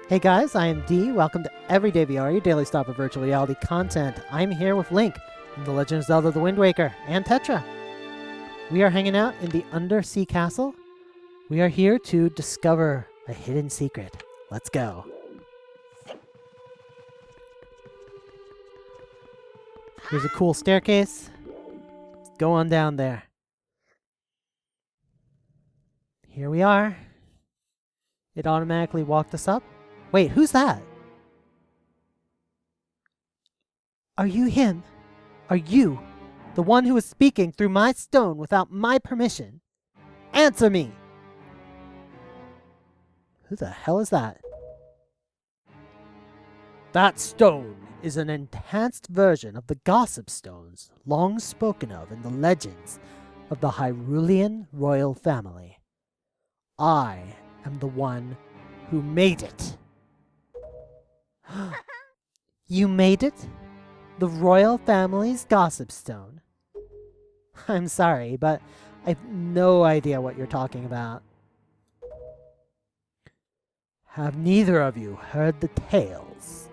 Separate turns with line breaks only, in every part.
Hey guys, I am D. Welcome to Everyday VR, your daily stop of virtual reality content. I'm here with Link from The Legend of Zelda The Wind Waker and Tetra. We are hanging out in the undersea castle. We are here to discover a hidden secret. Let's go. Here's a cool staircase. Let's go on down there. Here we are. It automatically walked us up. Wait, who's that? Are you him? Are you the one who is speaking through my stone without my permission? Answer me! Who the hell is that? That stone is an enhanced version of the gossip stones long spoken of in the legends of the Hyrulean royal family. I am the one who made it. You made it? The royal family's gossip stone? I'm sorry, but I have no idea what you're talking about. Have neither of you heard the tales?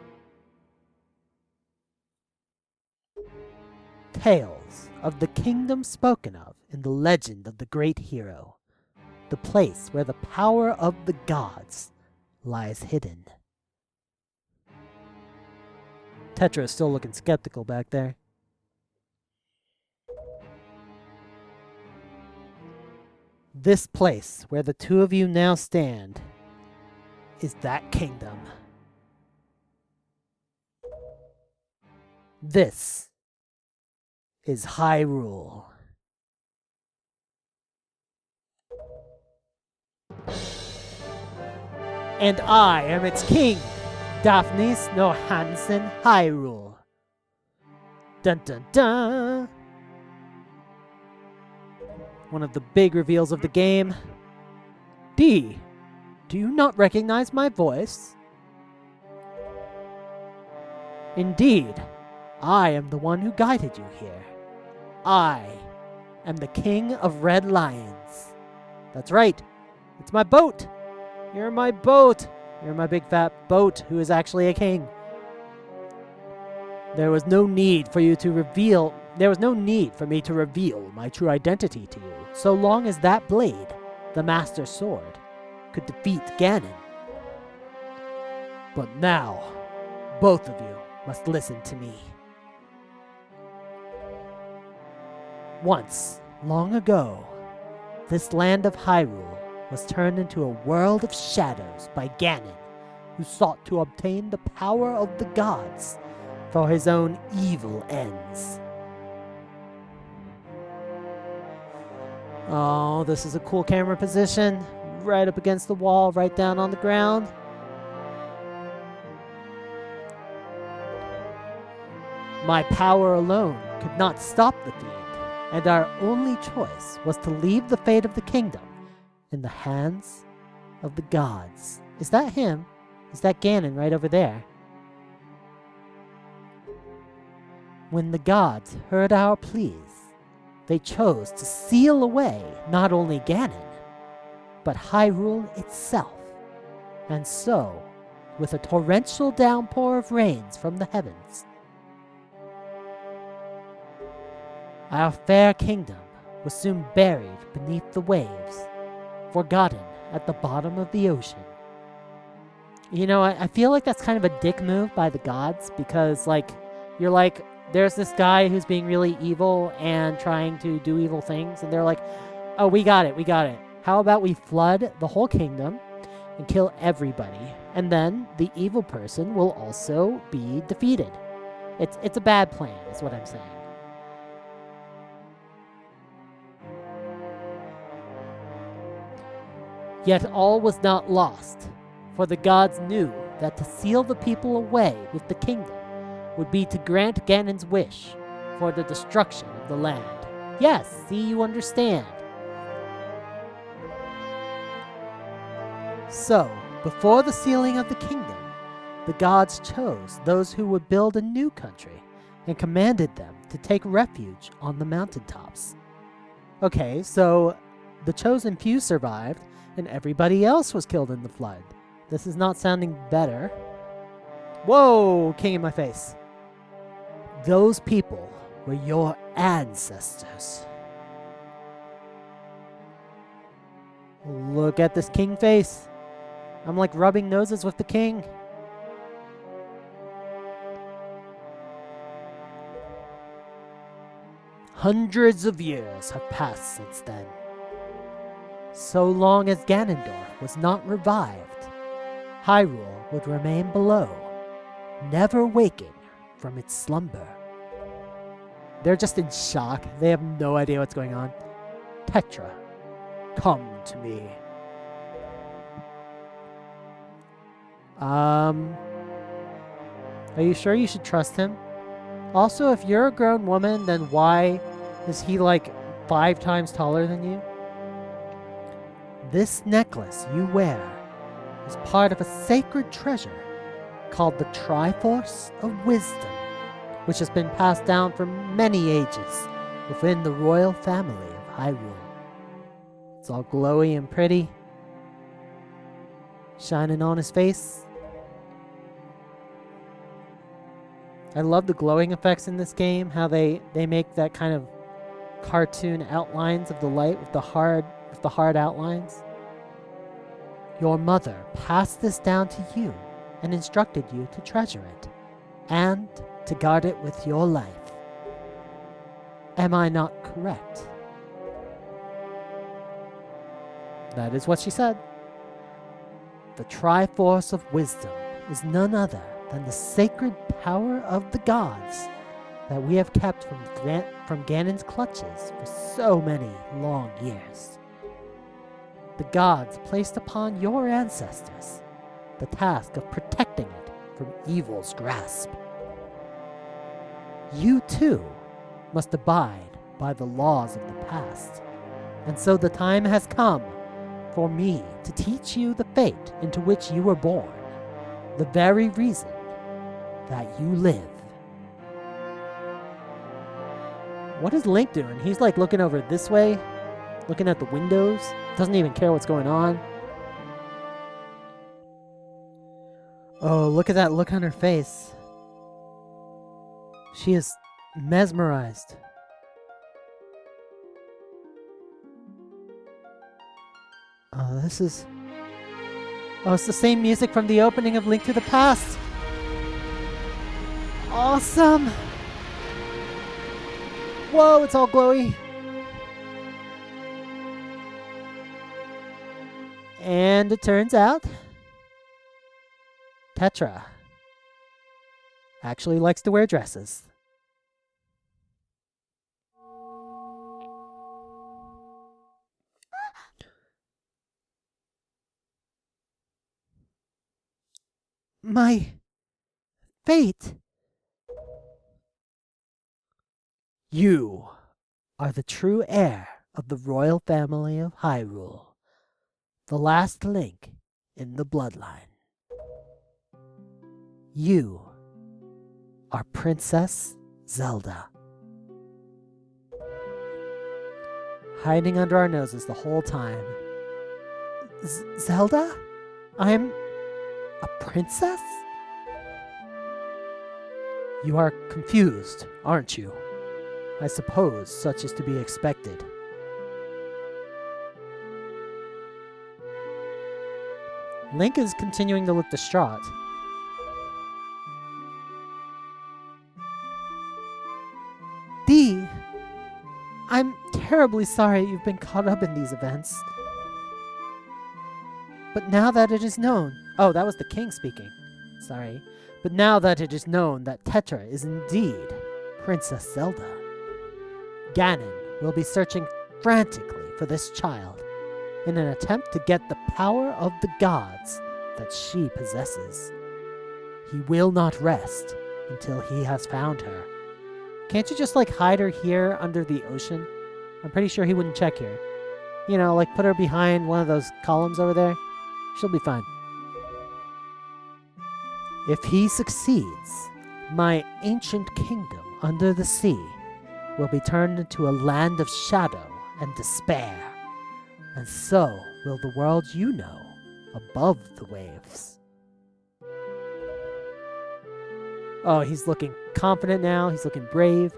Tales of the kingdom spoken of in the legend of the great hero, the place where the power of the gods lies hidden. Tetra is still looking skeptical back there. This place where the two of you now stand is that kingdom. This is Hyrule. And I am its king, Daphnis no Hansen Hyrule. Dun dun dun! One of the big reveals of the game. D, do you not recognize my voice? Indeed, I am the one who guided you here. I am the king of Red Lions. That's right, it's my boat. You're my boat. You're my big fat boat who is actually a king. There was no need for me to reveal my true identity to you, so long as that blade, the Master Sword, could defeat Ganon. But now, both of you must listen to me. Once, long ago, this land of Hyrule was turned into a world of shadows by Ganon, who sought to obtain the power of the gods for his own evil ends. Oh, this is a cool camera position. Right up against the wall, right down on the ground. My power alone could not stop the fiend, and our only choice was to leave the fate of the kingdom in the hands of the gods. Is that him? Is that Ganon right over there? When the gods heard our pleas, they chose to seal away not only Ganon, but Hyrule itself. And so, with a torrential downpour of rains from the heavens, our fair kingdom was soon buried beneath the waves, forgotten at the bottom of the ocean. You know, I feel like that's kind of a dick move by the gods, because, you're like, there's this guy who's being really evil and trying to do evil things, and they're like, oh, we got it. How about we flood the whole kingdom and kill everybody, and then the evil person will also be defeated. It's a bad plan, is what I'm saying. Yet all was not lost, for the gods knew that to seal the people away with the kingdom would be to grant Ganon's wish for the destruction of the land. Yes, see, you understand. So, before the sealing of the kingdom, the gods chose those who would build a new country and commanded them to take refuge on the mountaintops. Okay, so the chosen few survived and everybody else was killed in the flood. This is not sounding better. Whoa, king in my face. Those people were your ancestors. Look at this king face. I'm like rubbing noses with the king. Hundreds of years have passed since then. So long as Ganondorf was not revived, Hyrule would remain below, never waking from its slumber. They're just in shock. They have no idea what's going on. Tetra, come to me. Are you sure you should trust him? Also, if you're a grown woman, then why is he like 5 times taller than you? This necklace you wear is part of a sacred treasure called the Triforce of Wisdom, which has been passed down for many ages within the royal family of Hyrule. It's all glowy and pretty, shining on his face. I love the glowing effects in this game, how they make that kind of cartoon outlines of the light with the hard outlines. Your mother passed this down to you and instructed you to treasure it and to guard it with your life. Am I not correct? That is what she said. The Triforce of Wisdom is none other than the sacred power of the gods that we have kept from Ganon's clutches for so many long years. The gods placed upon your ancestors the task of protecting it from evil's grasp. You too must abide by the laws of the past, and so the time has come for me to teach you the fate into which you were born, the very reason that you live. What is Link doing? He's like looking over this way, looking at the windows, doesn't even care what's going on. Oh, look at that look on her face. She is mesmerized. Oh, this is... Oh, it's the same music from the opening of Link to the Past. Awesome! Whoa, it's all glowy. And it turns out Tetra actually likes to wear dresses. My fate. You are the true heir of the royal family of Hyrule, the last link in the bloodline. You are Princess Zelda. Hiding under our noses the whole time. Zelda? I'm a princess? You are confused, aren't you? I suppose such is to be expected. Link is continuing to look distraught. Dee, I'm terribly sorry you've been caught up in these events. But now that it is known... Oh, that was the king speaking. Sorry. But now that it is known that Tetra is indeed Princess Zelda, Ganon will be searching frantically for this child in an attempt to get the power of the gods that she possesses. He will not rest until he has found her. Can't you just like hide her here under the ocean? I'm pretty sure he wouldn't check here. You know, like put her behind one of those columns over there. She'll be fine. If he succeeds, my ancient kingdom under the sea will be turned into a land of shadow and despair, and so will the world you know above the waves. Oh, he's looking confident now. He's looking brave.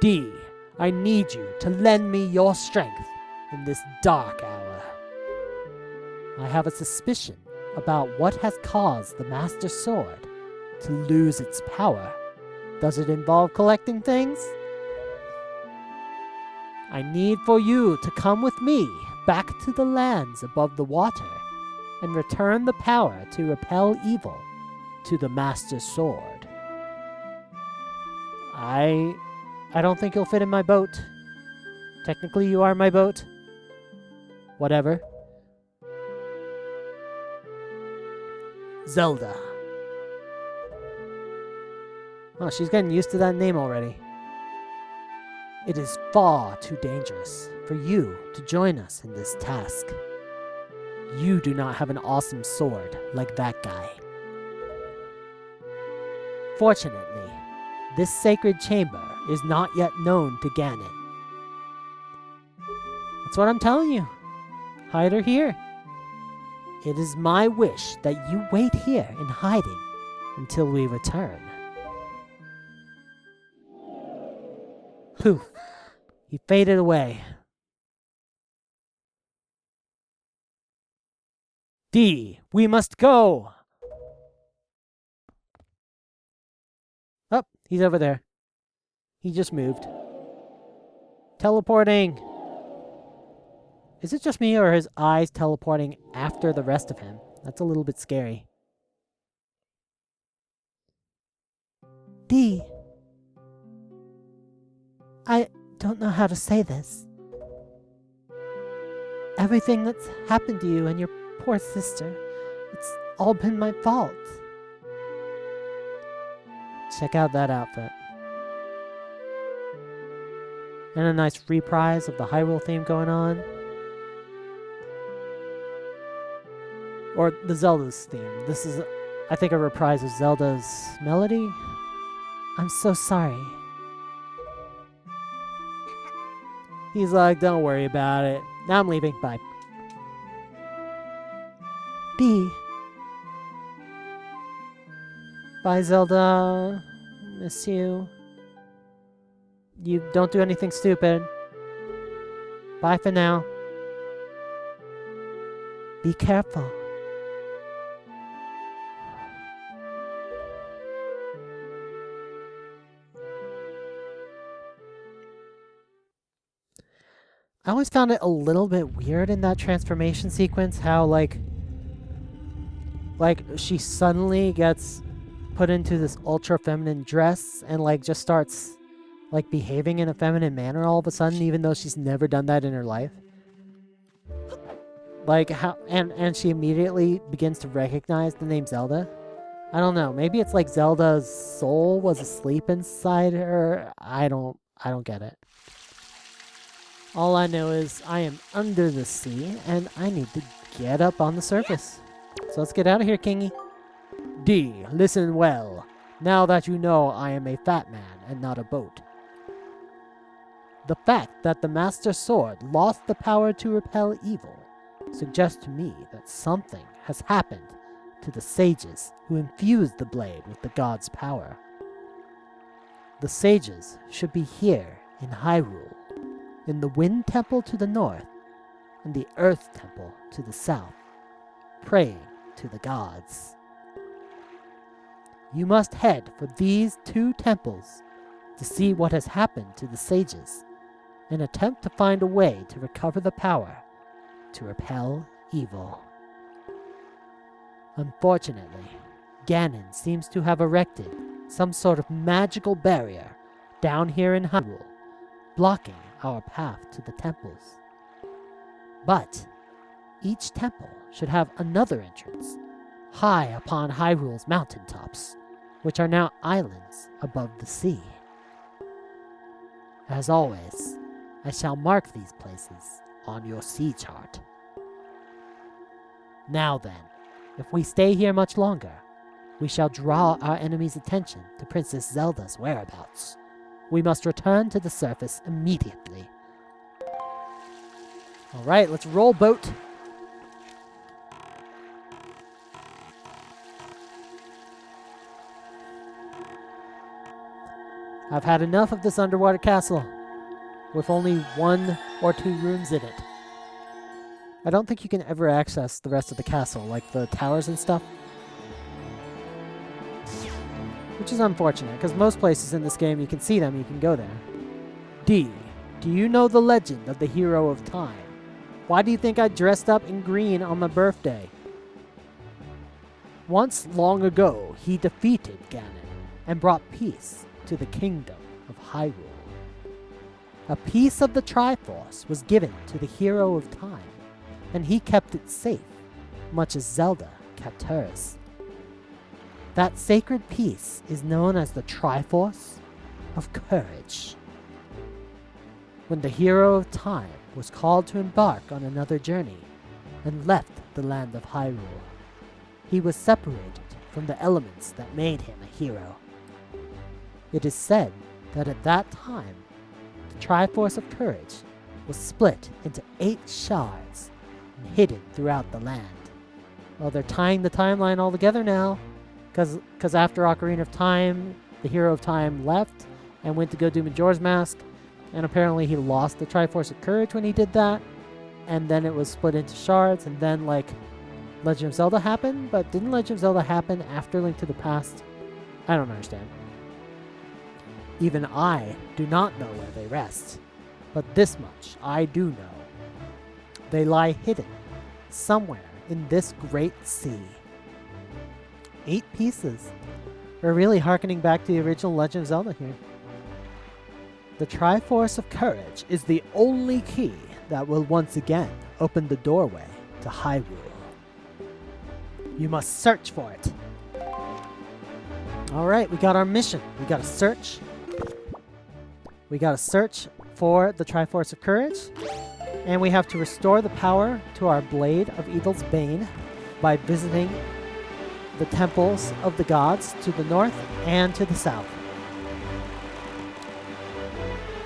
D, I need you to lend me your strength in this dark hour. I have a suspicion about what has caused the Master Sword to lose its power. Does it involve collecting things? I need for you to come with me back to the lands above the water and return the power to repel evil to the Master Sword. I don't think you'll fit in my boat. Technically, you are my boat. Whatever. Zelda. Oh, she's getting used to that name already. It is far too dangerous for you to join us in this task. You do not have an awesome sword like that guy. Fortunately, this sacred chamber is not yet known to Ganon. That's what I'm telling you. Hide her here. It is my wish that you wait here in hiding until we return. Poof. He faded away. D, we must go! Oh, he's over there. He just moved. Teleporting! Is it just me or are his eyes teleporting after the rest of him? That's a little bit scary. D. I don't know how to say this. Everything that's happened to you and your poor sister, it's all been my fault. Check out that outfit. And a nice reprise of the Hyrule theme going on. Or the Zelda's theme. This is, I think, a reprise of Zelda's melody. I'm so sorry. He's like, don't worry about it. Now I'm leaving. Bye. B. Bye, Zelda. Miss you. You don't do anything stupid. Bye for now. Be careful. I always found it a little bit weird in that transformation sequence, how like she suddenly gets put into this ultra feminine dress and like just starts like behaving in a feminine manner all of a sudden, even though she's never done that in her life. Like how and she immediately begins to recognize the name Zelda. I don't know, maybe it's like Zelda's soul was asleep inside her. I don't get it. All I know is I am under the sea, and I need to get up on the surface. So let's get out of here, Kingy. D, listen well. Now that you know I am a fat man and not a boat. The fact that the Master Sword lost the power to repel evil suggests to me that something has happened to the sages who infused the blade with the god's power. The sages should be here in Hyrule, in the Wind Temple to the north, and the Earth Temple to the south, praying to the gods. You must head for these two temples to see what has happened to the sages, and attempt to find a way to recover the power to repel evil. Unfortunately, Ganon seems to have erected some sort of magical barrier down here in Hyrule, blocking our path to the temples. But each temple should have another entrance, high upon Hyrule's mountaintops, which are now islands above the sea. As always, I shall mark these places on your sea chart. Now then, if we stay here much longer, we shall draw our enemy's attention to Princess Zelda's whereabouts. We must return to the surface immediately. Alright, let's roll boat. I've had enough of this underwater castle with only 1 or 2 rooms in it. I don't think you can ever access the rest of the castle, like the towers and stuff. Which is unfortunate, because most places in this game you can see them, you can go there. D. Do you know the legend of the hero of time? Why do you think I dressed up in green on my birthday? Once long ago, he defeated Ganon and brought peace to the kingdom of Hyrule. A piece of the Triforce was given to the hero of time, and he kept it safe, much as Zelda kept hers. That sacred piece is known as the Triforce of Courage. When the hero of time was called to embark on another journey and left the land of Hyrule, he was separated from the elements that made him a hero. It is said that at that time, the Triforce of Courage was split into 8 shards and hidden throughout the land. Well, they're tying the timeline all together now, because after Ocarina of Time, the hero of time left and went to go do Majora's Mask, and apparently he lost the Triforce of Courage when he did that, and then it was split into shards, and then, like, Legend of Zelda happened, but didn't Legend of Zelda happen after Link to the Past? I don't understand. Even I do not know where they rest, but this much I do know. They lie hidden somewhere in this great sea. 8 pieces. We're really harkening back to the original Legend of Zelda here. The Triforce of Courage is the only key that will once again open the doorway to Hyrule. You must search for it. Alright, we got our mission. We gotta search. We gotta search for the Triforce of Courage. And we have to restore the power to our Blade of Evil's Bane by visiting the temples of the gods to the north and to the south.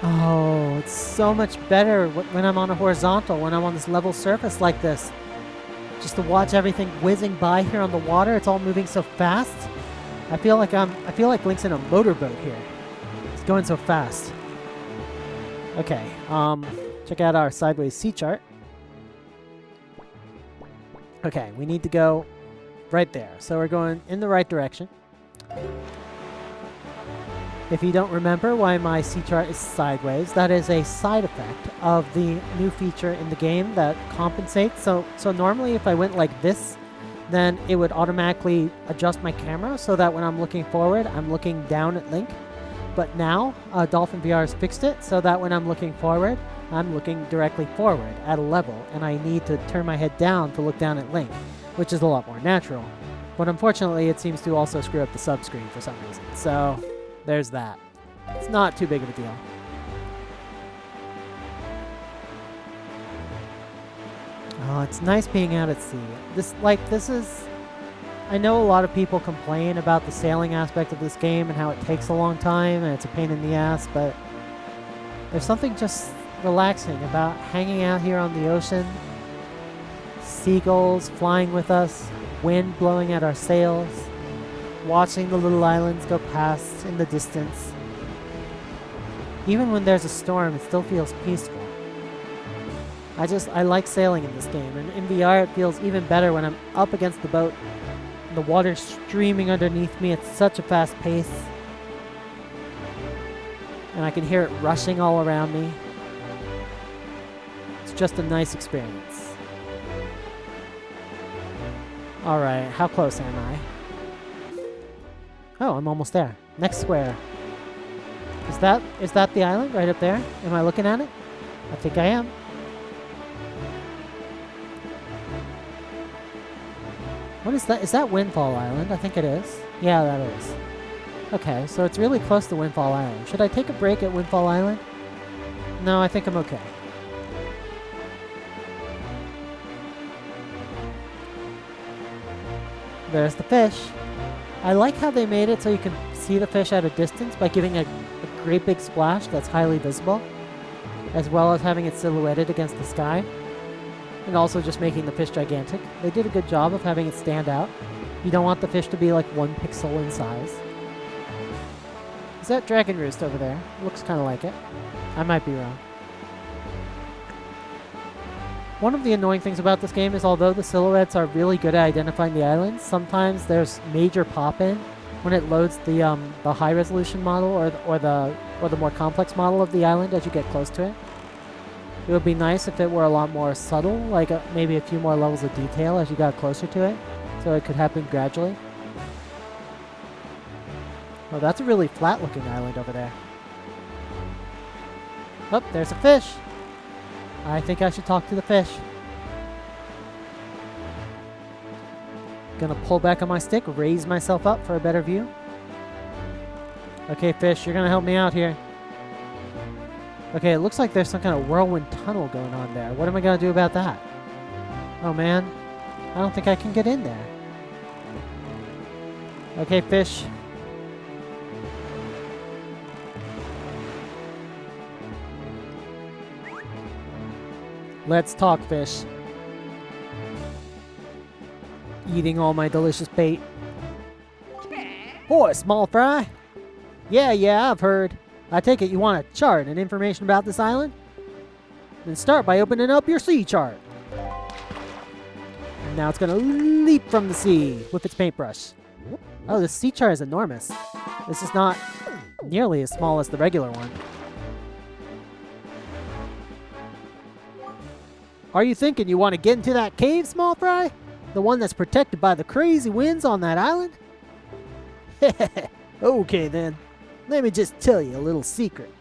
Oh, it's so much better when I'm on a horizontal, when I'm on this level surface like this. Just to watch everything whizzing by here on the water, it's all moving so fast. I feel like Link's in a motorboat here. It's going so fast. Okay, check out our sideways sea chart. Okay, we need to go right there. So we're going in the right direction. If you don't remember why my sea chart is sideways, that is a side effect of the new feature in the game that compensates. So normally if I went like this, then it would automatically adjust my camera so that when I'm looking forward, I'm looking down at Link. But now, Dolphin VR has fixed it so that when I'm looking forward, I'm looking directly forward at a level, and I need to turn my head down to look down at Link, which is a lot more natural. But unfortunately, it seems to also screw up the sub-screen for some reason. So there's that. It's not too big of a deal. Oh, it's nice being out at sea. This is... I know a lot of people complain about the sailing aspect of this game and how it takes a long time and it's a pain in the ass, but there's something just relaxing about hanging out here on the ocean, seagulls flying with us, wind blowing at our sails, watching the little islands go past in the distance. Even when there's a storm, it still feels peaceful. I like sailing in this game, and in VR it feels even better when I'm up against the boat, and the water streaming underneath me at such a fast pace, and I can hear it rushing all around me. It's just a nice experience. Alright, how close am I? Oh, I'm almost there. Next square. Is that the island right up there? Am I looking at it? I think I am. What is that? Is that Windfall Island? I think it is. Yeah, that is. Okay, so it's really close to Windfall Island. Should I take a break at Windfall Island? No, I think I'm okay. There's the fish. I like how they made it so you can see the fish at a distance by giving a great big splash that's highly visible, as well as having it silhouetted against the sky, and also just making the fish gigantic. They did a good job of having it stand out. You don't want the fish to be like 1 pixel in size. Is that Dragon Roost over there? Looks kind of like it. I might be wrong. One of the annoying things about this game is although the silhouettes are really good at identifying the islands, sometimes there's major pop-in when it loads the high-resolution model or the more complex model of the island as you get close to it. It would be nice if it were a lot more subtle, like maybe a few more levels of detail as you got closer to it, so it could happen gradually. Oh, that's a really flat-looking island over there. Oh, there's a fish. I think I should talk to the fish. Gonna pull back on my stick, raise myself up for a better view. Okay, fish, you're gonna help me out here. Okay, it looks like there's some kind of whirlwind tunnel going on there. What am I gonna do about that? Oh man, I don't think I can get in there. Okay, fish. Let's talk, fish. Eating all my delicious bait. Boy, small fry. Yeah, I've heard. I take it you want a chart and information about this island? Then start by opening up your sea chart. And now it's gonna leap from the sea with its paintbrush. Oh, this sea chart is enormous. This is not nearly as small as the regular one. Are you thinking you want to get into that cave, small fry? The one that's protected by the crazy winds on that island? Okay then, let me just tell you a little secret.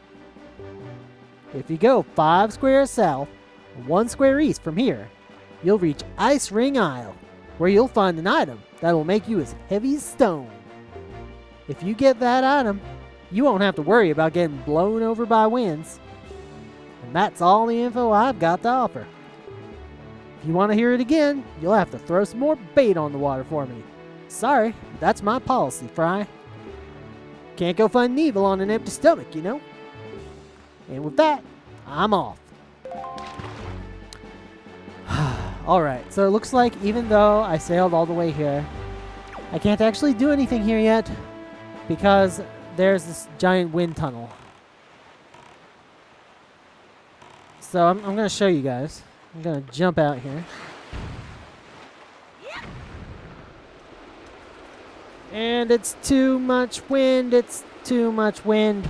If you go 5 squares south, 1 square east from here, you'll reach Ice Ring Isle, where you'll find an item that'll make you as heavy as stone. If you get that item, you won't have to worry about getting blown over by winds. And that's all the info I've got to offer. If you want to hear it again, you'll have to throw some more bait on the water for me. Sorry, that's my policy, Fry. Can't go find evil on an empty stomach, you know? And with that, I'm off. Alright, so it looks like even though I sailed all the way here, I can't actually do anything here yet because there's this giant wind tunnel. So I'm going to show you guys. I'm going to jump out here. And it's too much wind. It's too much wind.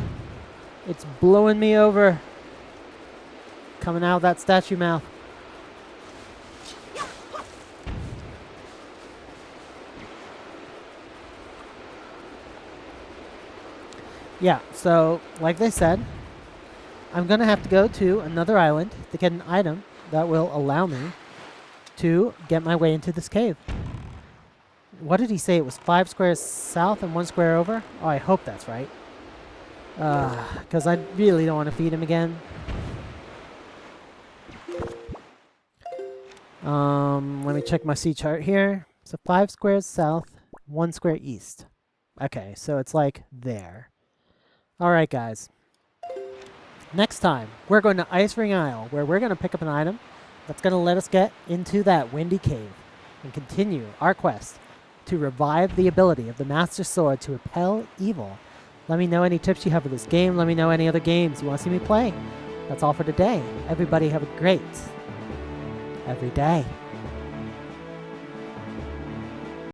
It's blowing me over. Coming out of that statue mouth. Yeah, so like they said, I'm going to have to go to another island to get an item that will allow me to get my way into this cave. What did he say? It was 5 squares south and 1 square over? Oh, I hope that's right. Because I really don't want to feed him again. Let me check my sea chart here. So 5 squares south, 1 square east. Okay, so it's like there. Alright, guys. Next time, we're going to Ice Ring Isle, where we're going to pick up an item that's going to let us get into that windy cave and continue our quest to revive the ability of the Master Sword to repel evil. Let me know any tips you have for this game. Let me know any other games you want to see me play. That's all for today. Everybody have a great every day.